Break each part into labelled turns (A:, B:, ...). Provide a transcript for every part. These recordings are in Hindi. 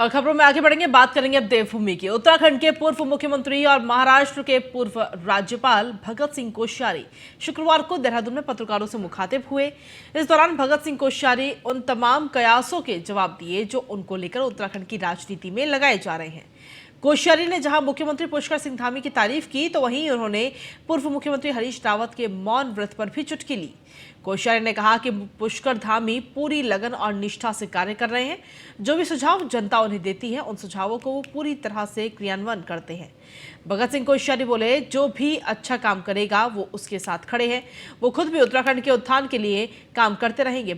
A: और खबरों में आगे बढ़ेंगे, बात करेंगे अब देवभूमि की। उत्तराखंड के पूर्व मुख्यमंत्री और महाराष्ट्र के पूर्व राज्यपाल भगत सिंह कोश्यारी शुक्रवार को देहरादून में पत्रकारों से मुखातिब हुए। इस दौरान भगत सिंह कोश्यारी उन तमाम कयासों के जवाब दिए जो उनको लेकर उत्तराखंड की राजनीति में लगाए जा रहे हैं। कोश्यारी ने जहां मुख्यमंत्री पुष्कर सिंह धामी की तारीफ की, तो वहीं उन्होंने पूर्व मुख्यमंत्री हरीश रावत के मौन व्रत पर भी चुटकी ली। कोश्यारी ने कहा कि पुष्कर धामी पूरी लगन और निष्ठा से कार्य कर रहे हैं। जो भी सुझाव जनता उन्हें देती है, उन सुझावों को वो पूरी तरह से क्रियान्वयन करते हैं। भगत सिंह कोश्यारी बोले, जो भी अच्छा काम करेगा वो उसके साथ खड़े हैं। वो खुद भी उत्तराखंड के उत्थान के लिए काम करते रहेंगे।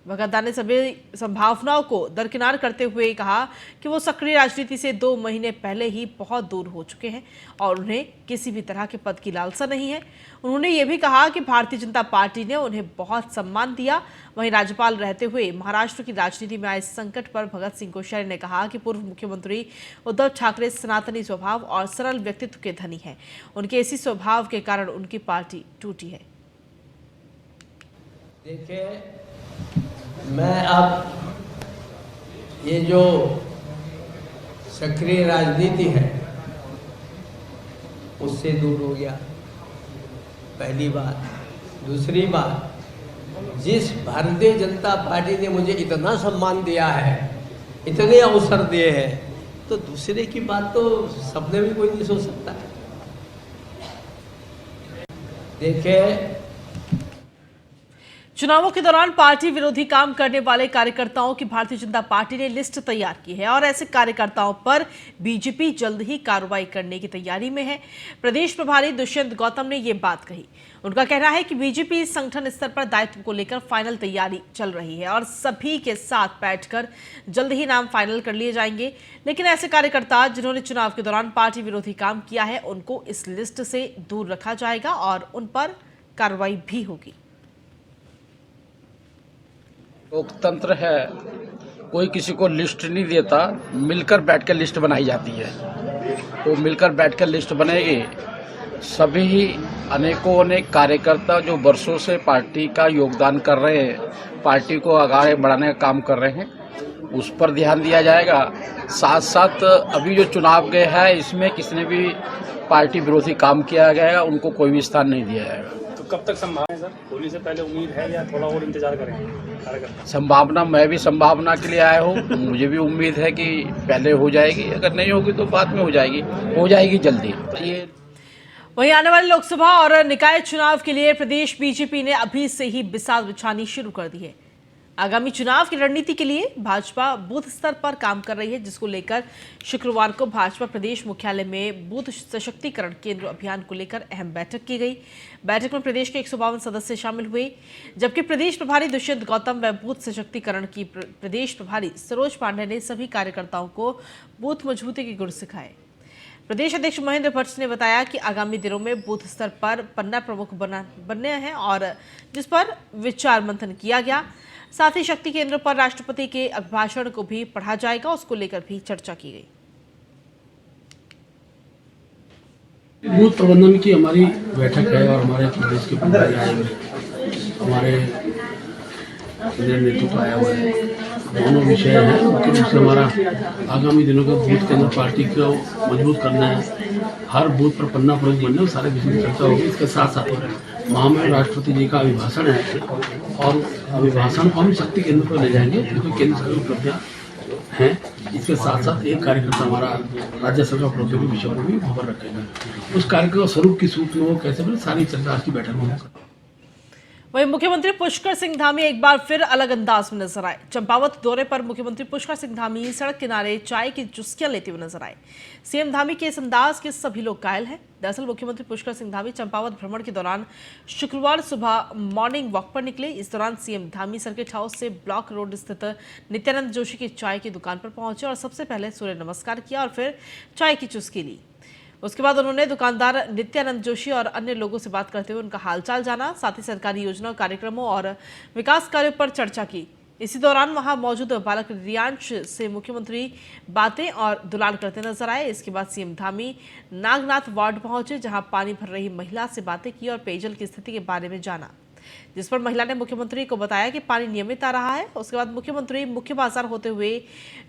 A: भगत ने सभी संभावनाओं को दरकिनार करते हुए कहा कि वो सक्रिय राजनीति से 2 महीने पहले ही बहुत दूर हो चुके हैं और उन्हें किसी भी तरह के पद की लालसा नहीं है। उन्होंने ये भी कहा कि भारतीय जनता पार्टी ने उन्हें बहुत सम्मान दिया। वहीं राज्यपाल रहते हुए महाराष्ट्र की राजनीति में आए संकट पर भगत सिंह कोश्यारी ने कहा कि पूर्व मुख्यमंत्री उद्धव ठाकरे सनातनी स्वभाव और सरल व्यक्तित्व के धनी हैं। उनके इसी स्वभाव के कारण उनकी पार्टी टूटी है।
B: देखिए, मैं अब ये जो सक्रिय राजनीति है उससे दूर हो गया, पहली बात। दूसरी बात, जिस भारतीय जनता पार्टी ने मुझे इतना सम्मान दिया है, इतने अवसर दिए हैं, तो दूसरे की बात तो सपने में कोई नहीं सोच सकता है। देखिए,
A: चुनावों के दौरान पार्टी विरोधी काम करने वाले कार्यकर्ताओं की भारतीय जनता पार्टी ने लिस्ट तैयार की है और ऐसे कार्यकर्ताओं पर बीजेपी जल्द ही कार्रवाई करने की तैयारी में है। प्रदेश प्रभारी दुष्यंत गौतम ने ये बात कही। उनका कहना है कि बीजेपी संगठन स्तर पर दायित्व को लेकर फाइनल तैयारी चल रही है और सभी के साथ बैठकर जल्द ही नाम फाइनल कर लिए जाएंगे। लेकिन ऐसे कार्यकर्ता जिन्होंने चुनाव के दौरान पार्टी विरोधी काम किया है, उनको इस लिस्ट से दूर रखा जाएगा और उन पर कार्रवाई भी होगी।
C: लोकतंत्र है, कोई किसी को लिस्ट नहीं देता, मिलकर बैठकर लिस्ट बनाई जाती है। तो मिलकर बैठकर लिस्ट बनेगी। सभी अनेकों अनेक कार्यकर्ता जो वर्षों से पार्टी का योगदान कर रहे हैं, पार्टी को आगे बढ़ाने का काम कर रहे हैं, उस पर ध्यान दिया जाएगा। साथ साथ अभी जो चुनाव गए हैं, इसमें किसी ने भी पार्टी विरोधी काम किया गया, उनको कोई भी स्थान नहीं दिया जाएगा।
D: कब तक संभावना है सर? होली से पहले उम्मीद है या थोड़ा और इंतजार करेंगे?
C: संभावना, मैं भी संभावना के लिए आया हूँ। मुझे भी उम्मीद है कि पहले हो जाएगी, अगर नहीं होगी तो बाद में हो जाएगी जल्दी। ये
A: वहीं आने वाले लोकसभा और निकाय चुनाव के लिए प्रदेश बीजेपी ने अभी से ही बिसात बिछानी शुरू कर दी है। आगामी चुनाव की रणनीति के लिए भाजपा बूथ स्तर पर काम कर रही है, जिसको लेकर शुक्रवार को भाजपा प्रदेश मुख्यालय में बूथ सशक्तिकरण केंद्र अभियान को लेकर अहम बैठक की गई। बैठक में प्रदेश के 152 सदस्य शामिल हुए, जबकि प्रदेश प्रभारी दुष्यंत गौतम व बूथ सशक्तिकरण की प्रदेश प्रभारी सरोज पांडे ने सभी कार्यकर्ताओं को बूथ मजबूती के गुर सिखाए। प्रदेश अध्यक्ष महेंद्र भट्ट ने बताया कि आगामी दिनों में बूथ स्तर पर पन्ना प्रमुख बनने हैं और जिस पर विचार मंथन किया गया। साथ ही शक्ति केंद्र पर राष्ट्रपति के अभिभाषण को भी पढ़ा जाएगा, उसको लेकर भी चर्चा की गई।
E: बूथ प्रबंधन की हमारी बैठक है और हमारे प्रदेश के प्रभारी आए हुए, हमारे नेतृत्व आया हुआ है। दोनों विषय हैं। मुख्य रूप से हमारा आगामी दिनों का बूथ केंद्र पार्टी को मजबूत करना है, हर बूथ पर पन्ना प्रमुख बनना है, सारे विषय की चर्चा होगी। इसके साथ साथ महामहिम राष्ट्रपति जी का अभिभाषण है और अभिभाषण को हम शक्ति केंद्र पर ले जाएंगे, क्योंकि केंद्र की उपलब्धियाँ हैं। इसके साथ साथ एक कार्यक्रम हमारा राज्य सरकार प्रौद्योगिकी विषय पर भी खबर रखेगा। उस कार्यक्रम स्वरूप की सूचना वो कैसे बने, सारी चर्चा आज की बैठक में होगा।
A: वहीं मुख्यमंत्री पुष्कर सिंह धामी एक बार फिर अलग अंदाज में नजर आए। चंपावत दौरे पर मुख्यमंत्री पुष्कर सिंह धामी सड़क किनारे चाय की चुस्कियां लेते हुए नजर आए। सीएम धामी के इस अंदाज के सभी लोग कायल हैं। दरअसल मुख्यमंत्री पुष्कर सिंह धामी चंपावत भ्रमण के दौरान शुक्रवार सुबह मॉर्निंग वॉक पर निकले। इस दौरान सीएम धामी सर्किट हाउस से ब्लॉक रोड स्थित नित्यानंद जोशी की चाय की दुकान पर पहुंचे और सबसे पहले सूर्य नमस्कार किया और फिर चाय की चुस्की ली। उसके बाद उन्होंने दुकानदार नित्यानंद जोशी और अन्य लोगों से बात करते हुए उनका हालचाल जाना, साथ ही सरकारी योजनाओं, कार्यक्रमों और विकास कार्यों पर चर्चा की। इसी दौरान वहां मौजूद बालक रियांश से मुख्यमंत्री बातें और दुलार करते नजर आए। इसके बाद सीएम धामी नागनाथ वार्ड पहुंचे, जहां पानी भर रही महिला से बातें की और पेयजल की स्थिति के बारे में जाना। जिस पर महिला ने मुख्यमंत्री को बताया कि पानी नियमित आ रहा है। उसके बाद मुख्यमंत्री मुख्य बाजार होते हुए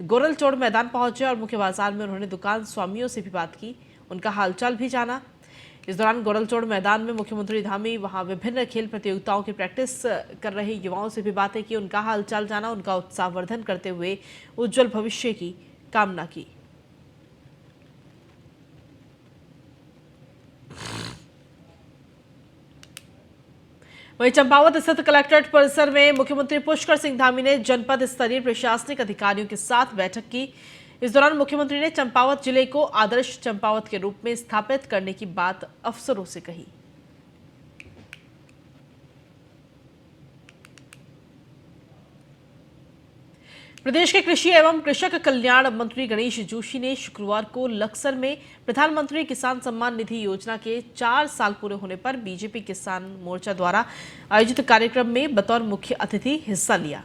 A: गोरलचोड़ मैदान पहुंचे और मुख्य बाजार में उन्होंने दुकान स्वामियों से भी बात की, उनका हालचाल भी जाना। इस दौरान गोरलचोड़ मैदान में मुख्यमंत्री धामी वहां विभिन्न खेल प्रतियोगिताओं की प्रैक्टिस कर रहे युवाओं से भी बातें की, उनका हालचाल जाना, उनका उत्साहवर्धन करते हुए उज्जवल भविष्य की कामना की। वहीं चंपावत स्थित कलेक्ट्रेट परिसर में मुख्यमंत्री पुष्कर सिंह धामी ने जनपद स्तरीय प्रशासनिक अधिकारियों के साथ बैठक की। इस दौरान मुख्यमंत्री ने चंपावत जिले को आदर्श चंपावत के रूप में स्थापित करने की बात अफसरों से कही। प्रदेश के कृषि एवं कृषक कल्याण मंत्री गणेश जोशी ने शुक्रवार को लक्सर में प्रधानमंत्री किसान सम्मान निधि योजना के 4 साल पूरे होने पर बीजेपी किसान मोर्चा द्वारा आयोजित कार्यक्रम में बतौर मुख्य अतिथि हिस्सा लिया।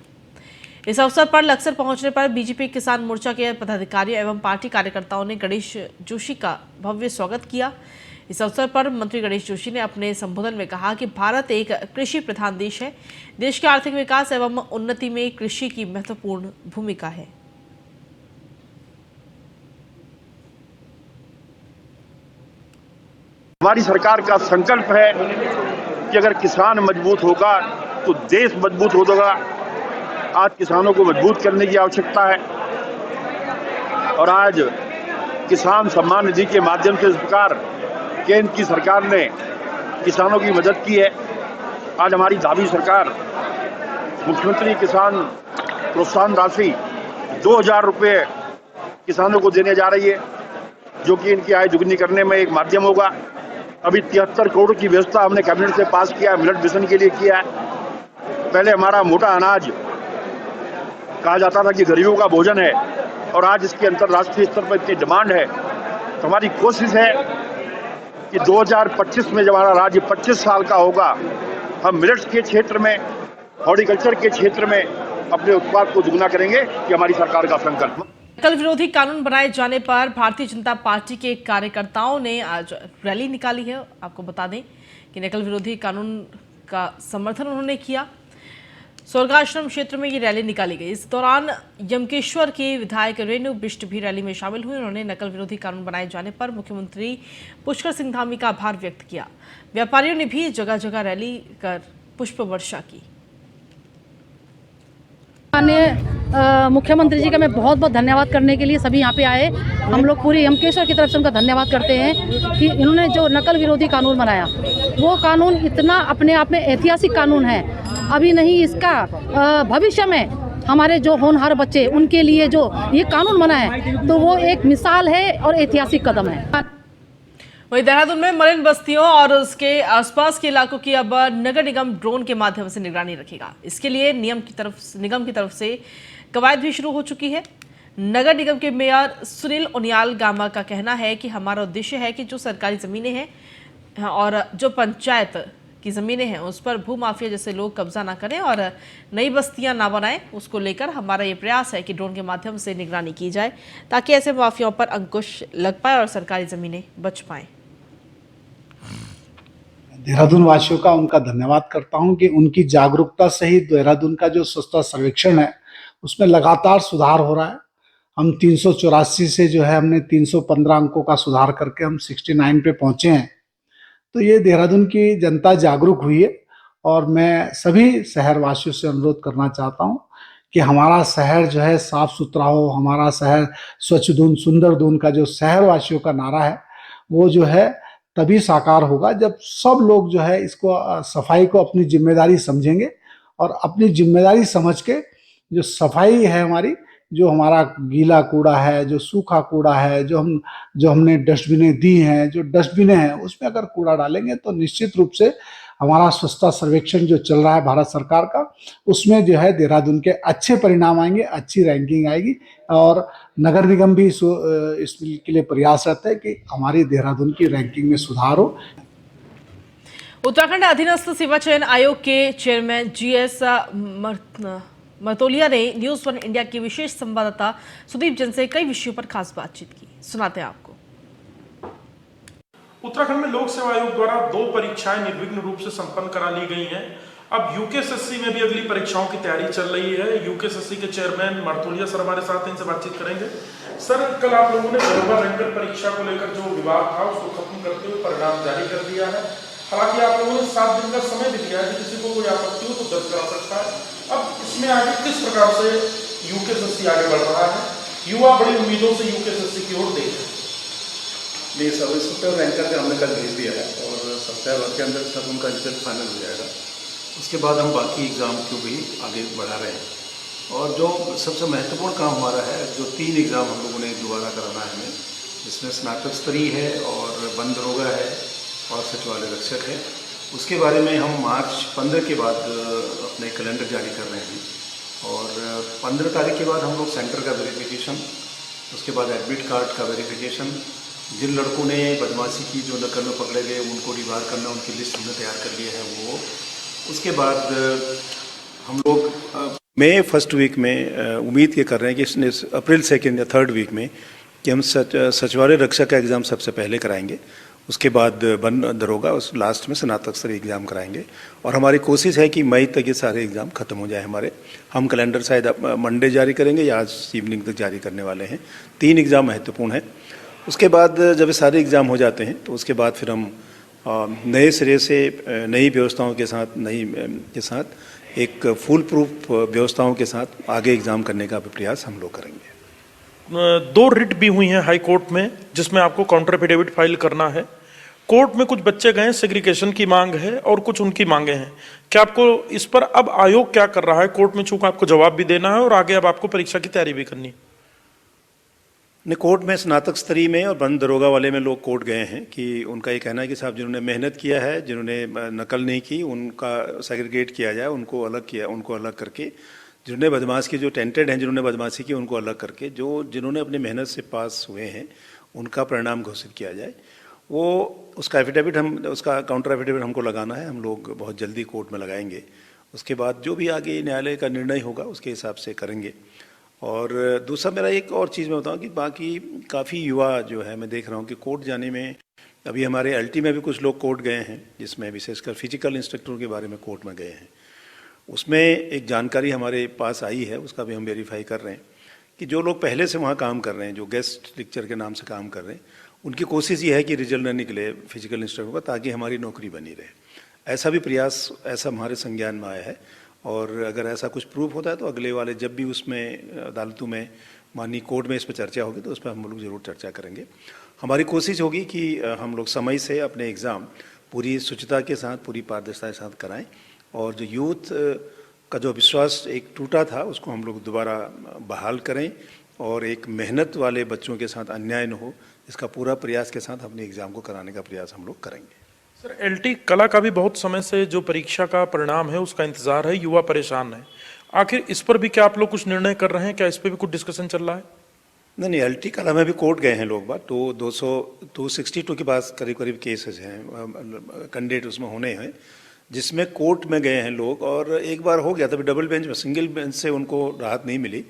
A: इस अवसर पर लक्सर पहुंचने पर बीजेपी किसान मोर्चा के पदाधिकारियों एवं पार्टी कार्यकर्ताओं ने गणेश जोशी का भव्य स्वागत किया। इस अवसर पर मंत्री गणेश जोशी ने अपने संबोधन में कहा कि भारत एक कृषि प्रधान देश है। देश के आर्थिक विकास एवं उन्नति में कृषि की महत्वपूर्ण भूमिका है।
F: हमारी सरकार का संकल्प है कि अगर किसान मजबूत होगा तो देश मजबूत होगा। आज किसानों को मजबूत करने की आवश्यकता है और आज किसान सम्मान निधि के माध्यम से इस प्रकार केंद्र की सरकार ने किसानों की मदद की है। आज हमारी दावी सरकार मुख्यमंत्री किसान प्रोत्साहन राशि 2000 रुपये किसानों को देने जा रही है, जो कि इनकी आय दुगनी करने में एक माध्यम होगा। अभी 73 करोड़ की व्यवस्था हमने कैबिनेट से पास किया है, मिलेट मिशन के लिए किया है। पहले हमारा मोटा अनाज कहा जाता था कि गरीबों का भोजन है और आज इसकी अंतर्राष्ट्रीय स्तर पर इतनी डिमांड है, तो हमारी कोशिश है कि 2025 में जब हमारा राज्य 25 साल का होगा, हम मिलेट्स के क्षेत्र में, हॉर्टिकल्चर के क्षेत्र में अपने उत्पाद को दुगना करेंगे। ये हमारी सरकार का संकल्प।
A: नकल विरोधी कानून बनाए जाने पर भारतीय जनता पार्टी के कार्यकर्ताओं ने आज रैली निकाली है। आपको बता दें कि नकल विरोधी कानून का समर्थन उन्होंने किया। स्वर्गाश्रम क्षेत्र में ये रैली निकाली गई। इस दौरान यमकेश्वर के विधायक रेणु बिष्ट भी रैली में शामिल हुए। उन्होंने नकल विरोधी कानून बनाए जाने पर मुख्यमंत्री पुष्कर सिंह धामी का आभार व्यक्त किया। व्यापारियों ने भी जगह जगह रैली कर पुष्प वर्षा की।
G: मुख्यमंत्री जी का मैं बहुत बहुत धन्यवाद करने के लिए सभी यहाँ पे आए। हम लोग पूरी यमकेश्वर की तरफ से उनका धन्यवाद करते हैं कि इन्होंने जो नकल विरोधी कानून बनाया, वो कानून इतना अपने आप में ऐतिहासिक कानून है। अभी नहीं, इसका भविष्य में हमारे जो होनहार बच्चे, उनके लिए जो ये कानून बना है, तो वो एक मिसाल है और ऐतिहासिक कदम है।
A: वहीं देहरादून में मलिन बस्तियों और उसके आसपास के इलाकों की अब नगर निगम ड्रोन के माध्यम से निगरानी रखेगा। इसके लिए निगम की तरफ से कवायद भी शुरू हो चुकी है। नगर निगम के मेयर सुनील उनियाल गामा का कहना है कि हमारा उद्देश्य है कि जो सरकारी ज़मीनें हैं और जो पंचायत की ज़मीनें हैं उस पर भूमाफिया जैसे लोग कब्जा ना करें और नई बस्तियां ना बनाएं। उसको लेकर हमारा ये प्रयास है कि ड्रोन के माध्यम से निगरानी की जाए ताकि ऐसे माफियाओं पर अंकुश लग पाए और सरकारी ज़मीनें बच पाएं।
H: देहरादून वासियों का उनका धन्यवाद करता हूं कि उनकी जागरूकता से ही देहरादून का जो स्वच्छता सर्वेक्षण है उसमें लगातार सुधार हो रहा है। हम 384 से जो है हमने 315 अंकों का सुधार करके हम 69 पे पहुंचे हैं। तो ये देहरादून की जनता जागरूक हुई है और मैं सभी शहर वासियों से अनुरोध करना चाहता हूं कि हमारा शहर जो है साफ सुथरा हो, हमारा शहर स्वच्छ दून सुंदर दून का जो शहर वासियों का नारा है वो जो है तभी साकार होगा जब सब लोग जो है इसको सफाई को अपनी जिम्मेदारी समझेंगे और अपनी जिम्मेदारी समझ के जो सफाई है हमारी, जो हमारा गीला कूड़ा है, जो सूखा कूड़ा है, जो हमने डस्टबिनें दी हैं, जो डस्टबिनें हैं उसमें अगर कूड़ा डालेंगे तो निश्चित रूप से हमारा स्वच्छता सर्वेक्षण जो चल रहा है भारत सरकार का, उसमें जो है देहरादून के अच्छे परिणाम आएंगे, अच्छी रैंकिंग आएगी और नगर निगम भी इसके लिए प्रयासरत है कि हमारी देहरादून की रैंकिंग में सुधार हो।
A: उत्तराखंड अधीनस्थ सेवा चयन आयोग के चेयरमैन GS मर्तोलिया ने न्यूज़ 1 इंडिया के विशेष संवाददाता सुदीप जैन से कई विषयों पर खास बातचीत की। सुनाते हैं आपको।
I: उत्तराखंड में लोक सेवा आयोग द्वारा 2 परीक्षाएं निर्विघ्न रूप से संपन्न करा ली गई हैं। अब यूकेएसएससी में भी अगली परीक्षाओं की तैयारी चल रही है। यूकेएसएससी के चेयरमैन मारतोलिया सर हमारे साथ हैं, इनसे बातचीत करेंगे। सर, कल आप लोगों ने दरोगा रैंकर परीक्षा को लेकर जो विवाद था उसको खत्म करते हुए परिणाम जारी कर दिया है। हालांकि आप लोगों ने 7 दिन का समय भी दिया है कि किसी को कोई आपत्ति हो तो दर्ज करा सकता है। अब इसमें आगे किस प्रकार से यूकेएसएससी आगे बढ़ रहा है? युवा बड़ी उम्मीदों से यूकेएसएससी की ओर देख रहे हैं।
J: नहीं, सब इंस्पेक्टर रैंकर का हमने कल भेज दिया है और सप्ताह भर के अंदर सब उनका रिजल्ट फाइनल हो जाएगा। उसके बाद हम बाकी एग्ज़ाम को भी आगे बढ़ा रहे हैं। और जो सबसे महत्वपूर्ण काम हमारा है, जो 3 एग्ज़ाम हम लोगों ने दोबारा कराना है हमें, जिसमें स्नातक स्तरीय है और वन दरोगा है और सचिवालय रक्षक है, उसके बारे में हम मार्च 15 के बाद अपने कैलेंडर जारी कर रहे हैं। और 15 तारीख के बाद हम लोग सेंटर का वेरिफिकेशन, उसके बाद एडमिट कार्ड का वेरिफिकेशन, जिन लड़कों ने बदमाशी की जो नकल में पकड़े गए उनको रिवार करना, उनकी लिस्ट हमने तैयार कर ली है वो। उसके बाद हम लोग मई फर्स्ट वीक में उम्मीद ये कर रहे हैं कि अप्रैल 2nd या 3rd वीक में कि हम सचिवालय रक्षक का एग्ज़ाम सबसे पहले कराएंगे। उसके बाद वन दरोगा, उस लास्ट में स्नातक स्तरीय एग्ज़ाम कराएंगे। और हमारी कोशिश है कि मई तक ये सारे एग्ज़ाम ख़त्म हो जाए हमारे। हम कैलेंडर शायद मंडे जारी करेंगे या आज इवनिंग तक जारी करने वाले हैं। 3 एग्ज़ाम महत्वपूर्ण हैं। उसके बाद जब ये सारे एग्ज़ाम हो जाते हैं तो उसके बाद फिर हम नए सिरे से नई व्यवस्थाओं के साथ एक फुल प्रूफ व्यवस्थाओं के साथ आगे एग्ज़ाम करने का प्रयास हम लोग करेंगे।
I: 2 रिट भी हुई हैं हाई कोर्ट में जिसमें आपको काउंटर एफिडेविट फाइल करना है। कोर्ट में कुछ बच्चे गए, सेग्रीगेशन की मांग है और कुछ उनकी मांगे हैं। क्या आपको इस पर अब आयोग क्या कर रहा है? कोर्ट में चूंकि आपको जवाब भी देना है और आगे अब आपको परीक्षा की तैयारी भी करनी है।
J: कोर्ट में स्नातक स्तरीय में और वन दरोगा वाले में लोग कोर्ट गए हैं कि उनका ये कहना है कि साहब जिन्होंने मेहनत किया है, जिन्होंने नकल नहीं की, उनका सेग्रीगेट किया जाए, उनको अलग करके, जिन्होंने बदमाश की, जो टेंटेड हैं, जिन्होंने बदमाशी की, उनको अलग करके, जिन्होंने अपनी मेहनत से पास हुए हैं उनका परिणाम घोषित किया जाए। वो उसका काउंटर एफिडेविट हमको लगाना है। हम लोग बहुत जल्दी कोर्ट में लगाएंगे। उसके बाद जो भी आगे न्यायालय का निर्णय होगा उसके हिसाब से करेंगे। और दूसरा मेरा एक और चीज़ मैं बताऊं कि बाकी काफ़ी युवा जो है, मैं देख रहा हूं कि कोर्ट जाने में, अभी हमारे एलटी में भी कुछ लोग कोर्ट गए हैं, जिसमें विशेषकर फिजिकल इंस्ट्रक्टरों के बारे में कोर्ट में गए हैं। उसमें एक जानकारी हमारे पास आई है, उसका भी हम वेरीफाई कर रहे हैं कि जो लोग पहले से वहाँ काम कर रहे हैं, जो गेस्ट लेक्चर के नाम से काम कर रहे हैं, उनकी कोशिश ये है कि रिजल्ट न निकले फिजिकल इंस्ट्रक्टर का, ताकि हमारी नौकरी बनी रहे। ऐसा भी प्रयास ऐसा हमारे संज्ञान में आया है। और अगर ऐसा कुछ प्रूफ होता है तो अगले वाले जब भी उसमें अदालतों में, माननीय कोर्ट में इस पर चर्चा होगी तो उस पर हम लोग ज़रूर चर्चा करेंगे। हमारी कोशिश होगी कि हम लोग समय से अपने एग्ज़ाम पूरी शुचिता के साथ, पूरी पारदर्शिता के साथ कराएं। और जो यूथ का जो विश्वास एक टूटा था उसको हम लोग दोबारा बहाल करें और एक मेहनत वाले बच्चों के साथ अन्याय न हो, इसका पूरा प्रयास के साथ अपने एग्ज़ाम को कराने का प्रयास हम लोग करेंगे।
I: सर, एलटी कला का भी बहुत समय से जो परीक्षा का परिणाम है उसका इंतजार है, युवा परेशान है। आखिर इस पर भी क्या आप लोग कुछ निर्णय कर रहे हैं? क्या इस पर भी कुछ डिस्कशन चल रहा है?
J: नहीं, एलटी कला में भी कोर्ट गए हैं लोग बात, तो 262 के पास करीब केसेस हैं, कैंडिडेट उसमें होने हैं, जिसमें कोर्ट में गए हैं लोग। और एक बार हो गया था डबल बेंच में, सिंगल बेंच से उनको राहत नहीं मिली,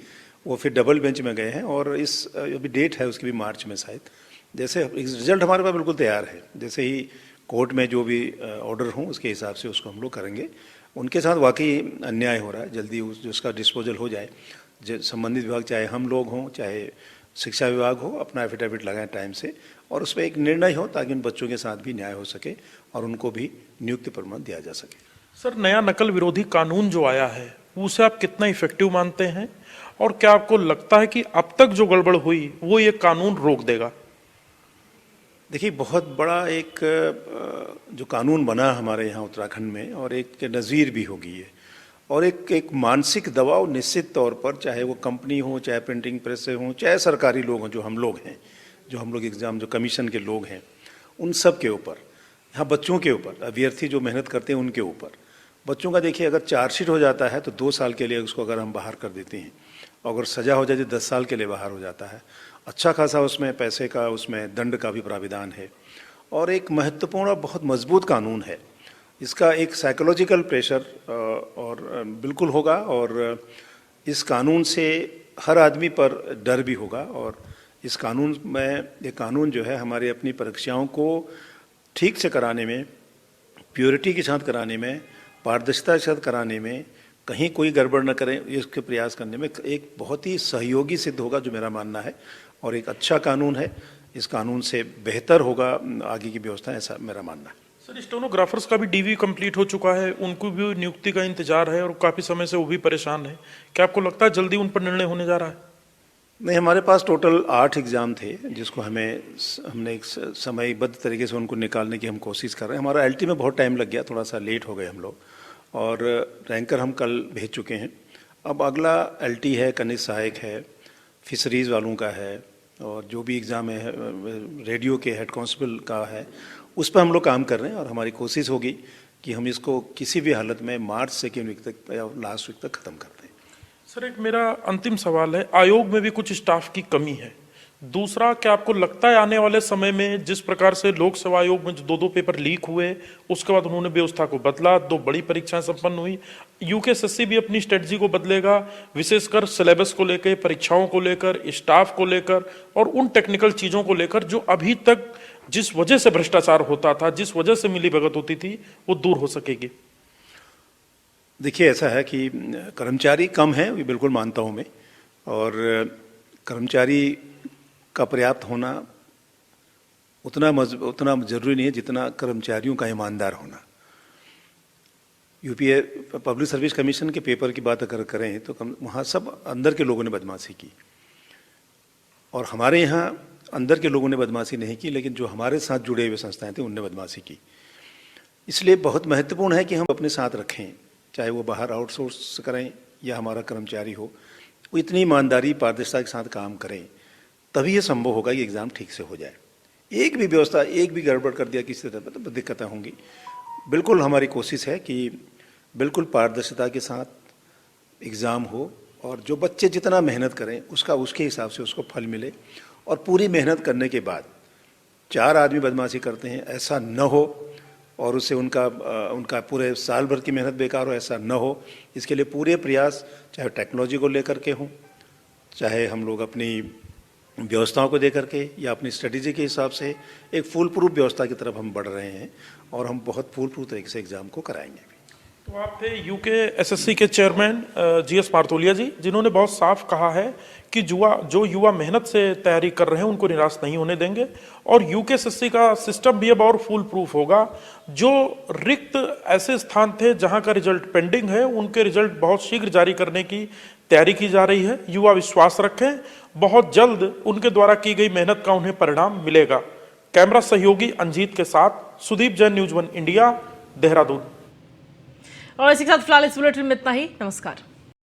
J: वो फिर डबल बेंच में गए हैं। और इस अभी डेट है उसकी भी मार्च में शायद। जैसे रिजल्ट हमारे पास बिल्कुल तैयार है, जैसे ही कोर्ट में जो भी ऑर्डर हों उसके हिसाब से उसको हम लोग करेंगे। उनके साथ वाकई अन्याय हो रहा है, जल्दी उसका डिस्पोजल हो जाए। संबंधित विभाग, चाहे हम लोग हों चाहे शिक्षा विभाग हो, अपना एफिडेविट लगाएं टाइम से और उस पर एक निर्णय हो, ताकि उन बच्चों के साथ भी न्याय हो सके और उनको भी नियुक्ति प्रमाण दिया जा सके।
I: सर, नया नकल विरोधी कानून जो आया है उसे आप कितना इफेक्टिव मानते हैं और क्या आपको लगता है कि अब तक जो गड़बड़ हुई वो ये कानून रोक देगा?
J: देखिए, बहुत बड़ा एक जो कानून बना हमारे यहाँ उत्तराखंड में, और एक नज़ीर भी होगी ये, और एक मानसिक दबाव निश्चित तौर पर, चाहे वो कंपनी हो, चाहे प्रिंटिंग प्रेस से हो, चाहे सरकारी लोग हों, जो हम लोग एग्ज़ाम जो कमीशन के लोग हैं, उन सब के ऊपर, यहाँ बच्चों के ऊपर, अभ्यर्थी जो मेहनत करते हैं उनके ऊपर। बच्चों का देखिए, अगर चार्जशीट हो जाता है तो 2 साल के लिए उसको अगर हम बाहर कर देते हैं, और अगर सज़ा हो जाए तो 10 साल के लिए बाहर हो जाता है। अच्छा खासा उसमें पैसे का, उसमें दंड का भी प्राविधान है, और एक महत्वपूर्ण और बहुत मजबूत कानून है। इसका एक साइकोलॉजिकल प्रेशर और बिल्कुल होगा, और इस कानून से हर आदमी पर डर भी होगा। और इस कानून में, ये कानून जो है हमारी अपनी परीक्षाओं को ठीक से कराने में, प्योरिटी के साथ कराने में पारदर्शिता के साथ कराने में कहीं कोई गड़बड़ न करें, इसके प्रयास करने में एक बहुत ही सहयोगी सिद्ध होगा, जो मेरा मानना है। और एक अच्छा कानून है, इस कानून से बेहतर होगा आगे की व्यवस्था, ऐसा मेरा मानना है।
I: सर, स्टेनोग्राफर्स का भी डीवी कंप्लीट हो चुका है, उनको भी नियुक्ति का इंतजार है और काफ़ी समय से वो भी परेशान है। क्या आपको लगता है जल्दी उन पर निर्णय होने जा रहा है?
J: नहीं, हमारे पास टोटल 8 एग्ज़ाम थे, जिसको हमने एक समयबद्ध तरीके से उनको निकालने की हम कोशिश कर रहे हैं। हमारा एलटी में बहुत टाइम लग गया, थोड़ा सा लेट हो गए हम लोग, और रैंकर हम कल भेज चुके हैं। अब अगला एलटी है, कनिष्ठ सहायक है, फिशरीज़ वालों का है, और जो भी एग्ज़ाम है रेडियो के हेड कांस्टेबल का है, उस पर हम लोग काम कर रहे हैं। और हमारी कोशिश होगी कि हम इसको किसी भी हालत में मार्च सेकेंड वीक तक या लास्ट वीक तक ख़त्म कर दें।
I: सर, एक मेरा अंतिम सवाल है, आयोग में भी कुछ स्टाफ की कमी है। दूसरा, क्या आपको लगता है आने वाले समय में जिस प्रकार से लोक सेवा आयोग में जो 2 पेपर लीक हुए, उसके बाद उन्होंने व्यवस्था को बदला, 2 बड़ी परीक्षाएं संपन्न हुई, यूकेएसएससी भी अपनी स्ट्रेटजी को बदलेगा, विशेषकर सिलेबस को लेकर, परीक्षाओं को लेकर, स्टाफ को लेकर और उन टेक्निकल चीज़ों को लेकर जो अभी तक जिस वजह से भ्रष्टाचार होता था, जिस वजह से मिलीभगत होती थी, वो दूर हो सकेगी?
J: देखिए, ऐसा है कि कर्मचारी कम हैं, ये बिल्कुल मानता हूँ मैं, और कर्मचारी का पर्याप्त होना उतना जरूरी नहीं है जितना कर्मचारियों का ईमानदार होना। यूपीए पब्लिक सर्विस कमीशन के पेपर की बात अगर करें तो वहाँ सब अंदर के लोगों ने बदमाशी की, और हमारे यहाँ अंदर के लोगों ने बदमाशी नहीं की, लेकिन जो हमारे साथ जुड़े हुए संस्थाएं थे उनने बदमाशी की। इसलिए बहुत महत्वपूर्ण है कि हम अपने साथ रखें, चाहे वो बाहर आउटसोर्स करें या हमारा कर्मचारी हो, वो इतनी ईमानदारी पारदर्शिता के साथ काम करें, तभी ये संभव होगा कि एग्ज़ाम ठीक से हो जाए। एक भी व्यवस्था, एक भी गड़बड़ कर दिया किसी तरह तो दिक्कतें होंगी। बिल्कुल हमारी कोशिश है कि बिल्कुल पारदर्शिता के साथ एग्ज़ाम हो, और जो बच्चे जितना मेहनत करें उसके हिसाब से उसको फल मिले। और पूरी मेहनत करने के बाद 4 आदमी बदमाशी करते हैं, ऐसा न हो, और उससे उनका पूरे साल भर की मेहनत बेकार हो, ऐसा न हो। इसके लिए पूरे प्रयास, चाहे टेक्नोलॉजी को लेकर के हों, चाहे हम लोग अपनी व्यवस्थाओं को देकर के या अपनी स्ट्रेटेजी के हिसाब से एक फुल प्रूफ व्यवस्था की तरफ हम बढ़ रहे हैं, और हम बहुत फुल प्रूफ तरीके से एग्ज़ाम को कराएंगे।
I: तो आप थे यूकेएसएससी के चेयरमैन जीएस मारतोलिया जी, जिन्होंने बहुत साफ कहा है कि जो युवा मेहनत से तैयारी कर रहे हैं उनको निराश नहीं होने देंगे, और यूकेएसएससी का सिस्टम भी अब और फुल प्रूफ होगा। जो रिक्त ऐसे स्थान थे जहां का रिजल्ट पेंडिंग है, उनके रिजल्ट बहुत शीघ्र जारी करने की तैयारी की जा रही है। युवा विश्वास रखें, बहुत जल्द उनके द्वारा की गई मेहनत का उन्हें परिणाम मिलेगा। कैमरा सहयोगी अंजीत के साथ सुदीप जैन, न्यूज़ 1 इंडिया, देहरादून।
A: और इसी के साथ फिलहाल इस बुलेटिन में इतना ही। नमस्कार।